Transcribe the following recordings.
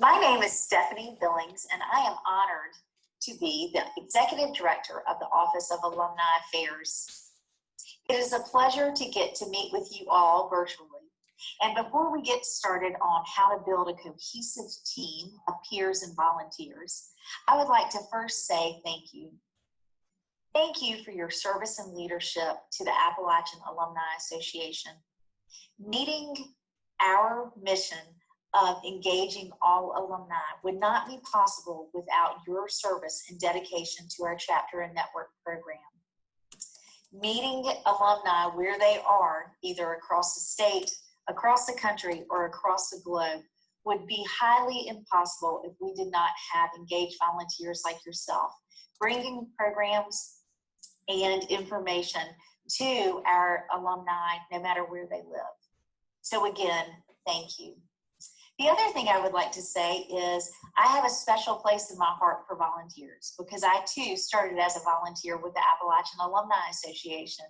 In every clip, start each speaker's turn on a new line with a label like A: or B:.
A: My name is Stephanie Billings, and I am honored to be the Executive Director of the Office of Alumni Affairs. It is a pleasure to get to meet with you all virtually. And before we get started on how to build a cohesive team of peers and volunteers, I would like to first say thank you. Thank you for your service and leadership to the Appalachian Alumni Association. Meeting our mission of engaging all alumni would not be possible without your service and dedication to our chapter and network program. Meeting alumni where they are, either across the state, across the country, or across the globe, would be highly impossible if we did not have engaged volunteers like yourself, bringing programs and information to our alumni no matter where they live. So again, thank you. The other thing I would like to say is I have a special place in my heart for volunteers because I too started as a volunteer with the Appalachian Alumni Association.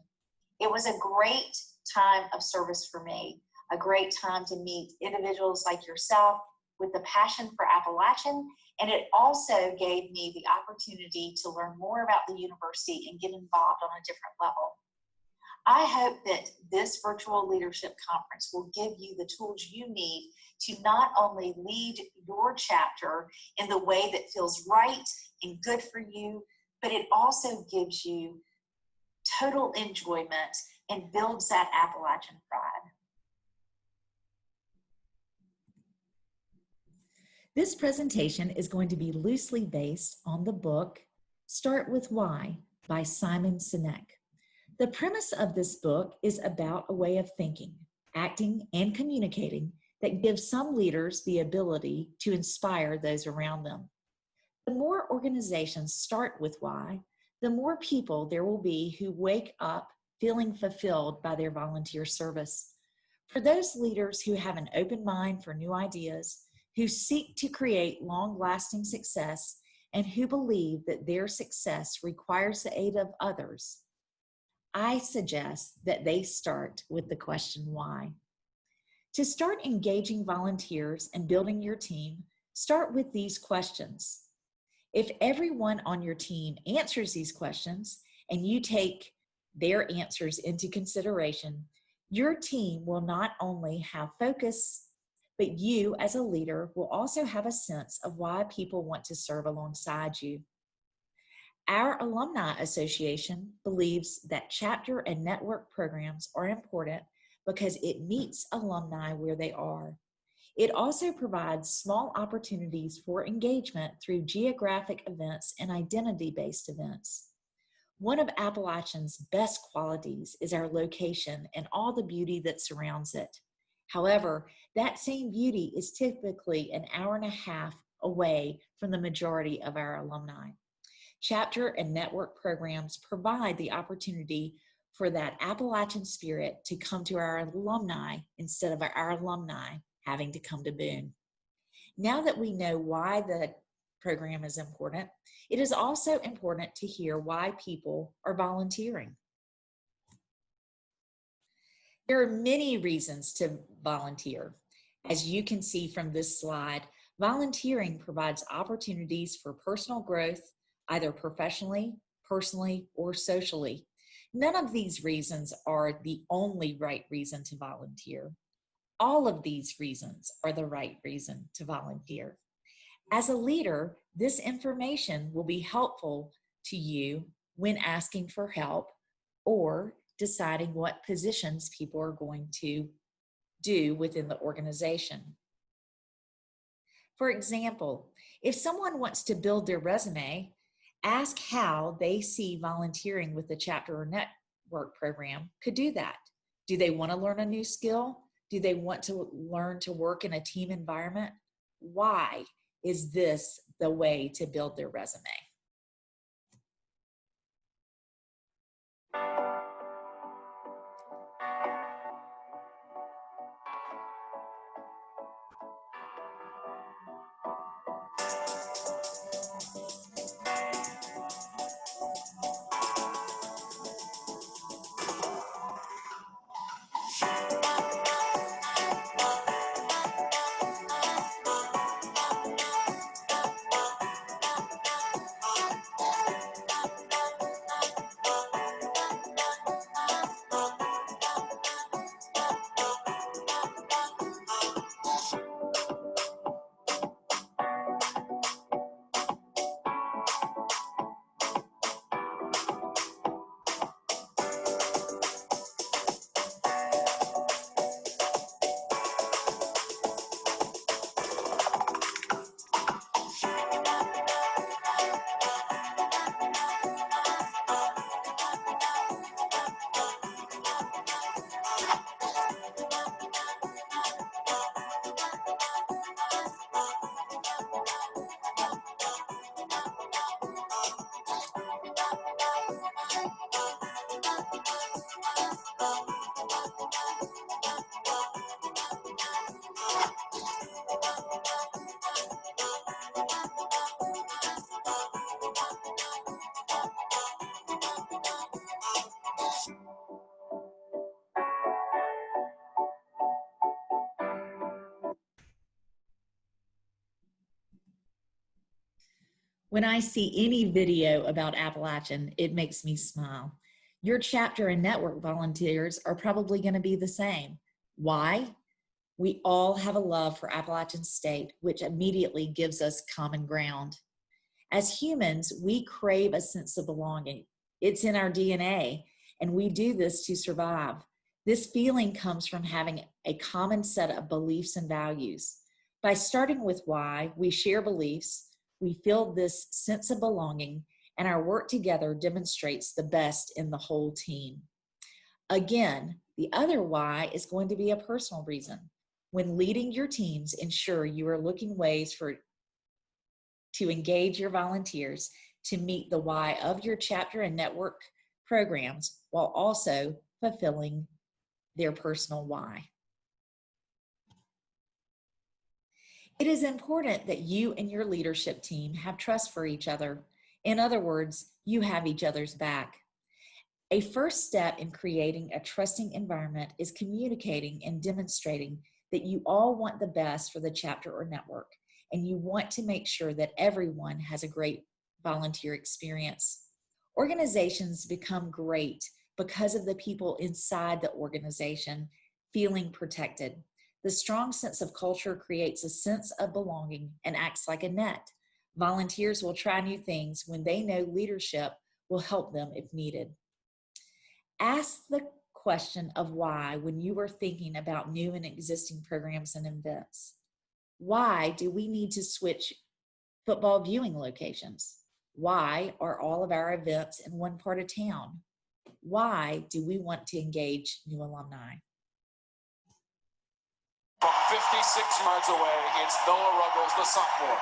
A: It was a great time of service for me, a great time to meet individuals like yourself with the passion for Appalachian, and it also gave me the opportunity to learn more about the university and get involved on a different level. I hope that this virtual leadership conference will give you the tools you need to not only lead your chapter in the way that feels right and good for you, but it also gives you total enjoyment and builds that Appalachian pride.
B: This presentation is going to be loosely based on the book Start With Why by Simon Sinek. The premise of this book is about a way of thinking, acting, and communicating that gives some leaders the ability to inspire those around them. The more organizations start with why, the more people there will be who wake up feeling fulfilled by their volunteer service. For those leaders who have an open mind for new ideas, who seek to create long-lasting success, and who believe that their success requires the aid of others, I suggest that they start with the question why. To start engaging volunteers and building your team, start with these questions. If everyone on your team answers these questions and you take their answers into consideration, your team will not only have focus, but you as a leader will also have a sense of why people want to serve alongside you. Our Alumni Association believes that chapter and network programs are important because it meets alumni where they are. It also provides small opportunities for engagement through geographic events and identity-based events. One of Appalachian's best qualities is our location and all the beauty that surrounds it. However, that same beauty is typically an hour and a half away from the majority of our alumni. Chapter and network programs provide the opportunity for that Appalachian spirit to come to our alumni instead of our alumni having to come to Boone. Now that we know why the program is important, it is also important to hear why people are volunteering. There are many reasons to volunteer. As you can see from this slide, volunteering provides opportunities for personal growth, either professionally, personally, or socially. None of these reasons are the only right reason to volunteer. All of these reasons are the right reason to volunteer. As a leader, this information will be helpful to you when asking for help or deciding what positions people are going to do within the organization. For example, if someone wants to build their resume, ask how they see volunteering with the chapter or network program could do that. Do they want to learn a new skill? Do they want to learn to work in a team environment? Why is this the way to build their resume? When I see any video about Appalachian, it makes me smile. Your chapter and network volunteers are probably going to be the same. Why? We all have a love for Appalachian State, which immediately gives us common ground. As humans, we crave a sense of belonging. It's in our DNA, and we do this to survive. This feeling comes from having a common set of beliefs and values. By starting with why, we share beliefs, we feel this sense of belonging, and our work together demonstrates the best in the whole team. Again, the other why is going to be a personal reason. When leading your teams, ensure you are looking ways to engage your volunteers to meet the why of your chapter and network programs while also fulfilling their personal why. It is important that you and your leadership team have trust for each other. In other words, you have each other's back. A first step in creating a trusting environment is communicating and demonstrating that you all want the best for the chapter or network, and you want to make sure that everyone has a great volunteer experience. Organizations become great because of the people inside the organization feeling protected. The strong sense of culture creates a sense of belonging and acts like a net. Volunteers will try new things when they know leadership will help them if needed. Ask the question of why when you are thinking about new and existing programs and events. Why do we need to switch football viewing locations? Why are all of our events in one part of town? Why do we want to engage new alumni?
C: From 56 yards away, it's Noah Ruggles, the sophomore,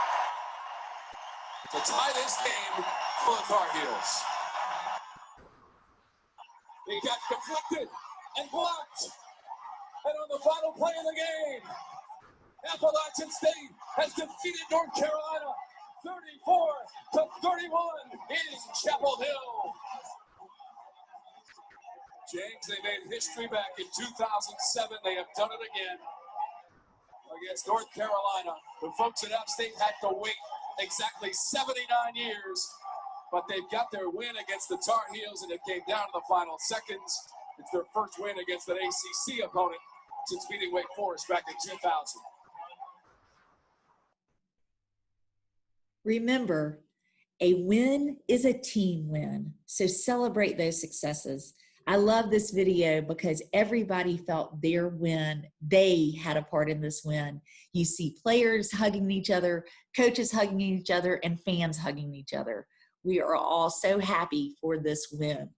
C: to tie this game for the Tar Heels. He got deflected and blocked. And on the final play of the game, Appalachian State has defeated North Carolina 34-31 in Chapel Hill. James, they made history back in 2007. They have done it again against North Carolina. The folks at App State had to wait exactly 79 years, but they've got their win against the Tar Heels, and it came down to the final seconds. It's their first win against an ACC opponent since beating Wake Forest back in 2000.
B: Remember, a win is a team win, so celebrate those successes. I love this video because everybody felt their win. They had a part in this win. You see players hugging each other, coaches hugging each other, and fans hugging each other. We are all so happy for this win.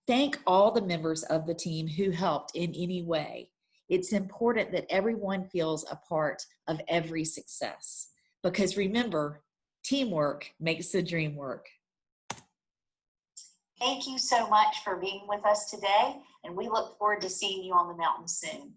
B: Thank all the members of the team who helped in any way. It's important that everyone feels a part of every success because remember, teamwork makes the dream work.
A: Thank you so much for being with us today, and we look forward to seeing you on the mountain soon.